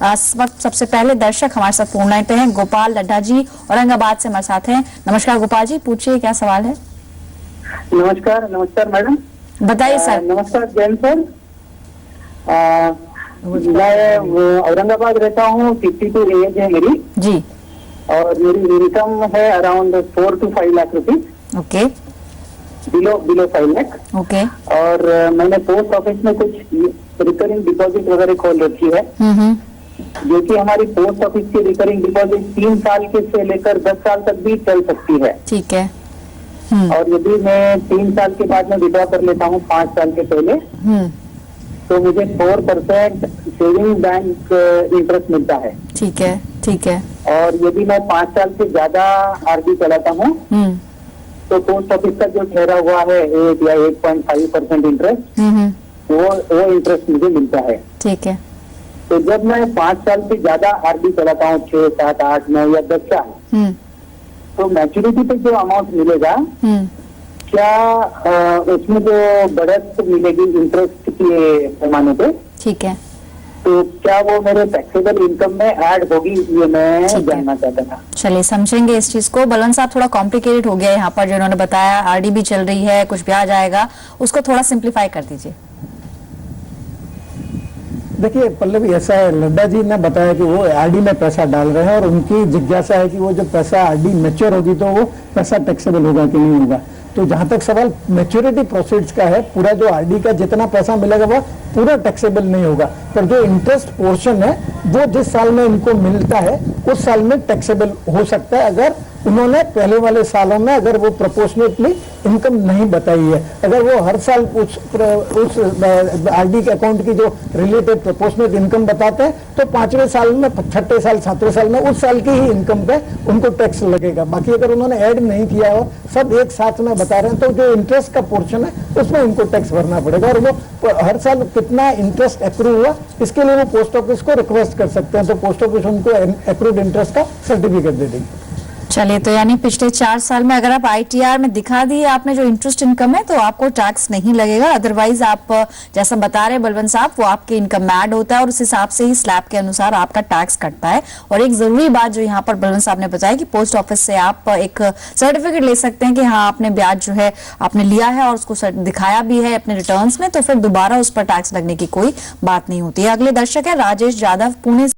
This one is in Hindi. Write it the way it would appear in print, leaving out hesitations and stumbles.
इस वक्त सबसे पहले दर्शक हमारे साथ फोन लाइन पे हैं। गोपाल लड्ढा जी औरंगाबाद से हमारे साथ हैं। नमस्कार गोपाल जी, पूछिए क्या सवाल है। नमस्कार। नमस्कार मैडम। बताइए सर। नमस्कार जैन सर। मैं औरंगाबाद रहता हूँ। 52 एज है मेरी जी। और मेरी इनकम है around 4 to 5 lakh rupees. Okay. Below 5 lakh. Okay. और मैंने पोस्ट ऑफिस में कुछ रिकरिंग डिपॉजिट वगैरह खोल रखी है, जो कि हमारी पोस्ट ऑफिस की रिकरिंग डिपॉजिट 3 साल के से लेकर 10 साल तक भी चल सकती है। ठीक है। और यदि मैं 3 साल के बाद में विड्रॉ कर लेता हूँ 5 साल के पहले, तो मुझे 4% सेविंग बैंक इंटरेस्ट मिलता है। ठीक है। ठीक है। और यदि मैं 5 साल से ज्यादा आरडी चलाता हूँ तो पोस्ट ऑफिस का जो ठहरा हुआ है 8 या 8.5% इंटरेस्ट, वो इंटरेस्ट मुझे मिलता है। ठीक है। तो जब मैं 5 साल से ज्यादा आरडी चलाता हूँ 6, 7, 8, 9 या 10 साल, तो मैच्योरिटी पे जो अमाउंट मिलेगा, क्या उसमें जो बढ़त मिलेगी इंटरेस्ट के पैमाने पे, ठीक है, तो क्या वो मेरे टैक्सेबल इनकम में ऐड होगी, ये मैं जानना चाहता था। चलिए समझेंगे इस चीज को। बलवंत साहब, थोड़ा कॉम्प्लिकेटेड हो गया यहाँ पर जो इन्होंने बताया, आरडी भी चल रही है, कुछ ब्याज आएगा, उसको थोड़ा सिंप्लीफाई कर दीजिए। देखिए पल्लवी, ऐसा है, लड्डा जी ने बताया कि वो आरडी में पैसा डाल रहे हैं और उनकी जिज्ञासा है कि वो जब पैसा आरडी मैच्योर होगी तो वो पैसा टैक्सेबल होगा कि नहीं होगा। तो जहां तक सवाल मैच्योरिटी प्रोसीड्स का है, पूरा जो आरडी का जितना पैसा मिलेगा वो पूरा टैक्सेबल नहीं होगा, पर जो इंटरेस्ट पोर्शन है वो जिस साल में इनको मिलता है उस साल में टैक्सेबल हो सकता है, अगर उन्होंने पहले वाले सालों में अगर वो प्रोपोर्शनेटली इनकम नहीं बताई है। अगर वो हर साल उस आरडी के अकाउंट की जो रिलेटेड प्रोपोर्शनेट इनकम बताते हैं तो 5वें साल में, 6ठे साल, 7वें साल में उस साल की ही इनकम पे उनको टैक्स लगेगा। बाकी अगर उन्होंने ऐड नहीं किया हो, सब एक साथ में बता रहे हैं, तो जो इंटरेस्ट का पोर्शन है उसमें उनको टैक्स भरना पड़ेगा। और वो हर साल कितना इंटरेस्ट एक्रू हुआ इसके लिए वो पोस्ट ऑफिस को रिक्वेस्ट कर सकते हैं, तो पोस्ट ऑफिस उनको एक्रूड इंटरेस्ट का सर्टिफिकेट दे देगी। चलिए, तो यानी पिछले 4 साल में अगर आप आईटीआर में दिखा दिए आपने जो इंटरेस्ट इनकम है तो आपको टैक्स नहीं लगेगा। अदरवाइज आप जैसा बता रहे बलवंत साहब, वो आपके इनकम में ऐड होता है और उस हिसाब से ही स्लैब के अनुसार आपका टैक्स कटता है। और एक जरूरी बात जो यहाँ पर बलवंत साहब ने बताया कि पोस्ट ऑफिस से आप एक सर्टिफिकेट ले सकते हैं कि हाँ आपने ब्याज जो है आपने लिया है और उसको दिखाया भी है अपने रिटर्न्स में, तो फिर दोबारा उस पर टैक्स लगने की कोई बात नहीं होती है। अगले दर्शक है राजेश यादव, पुणे।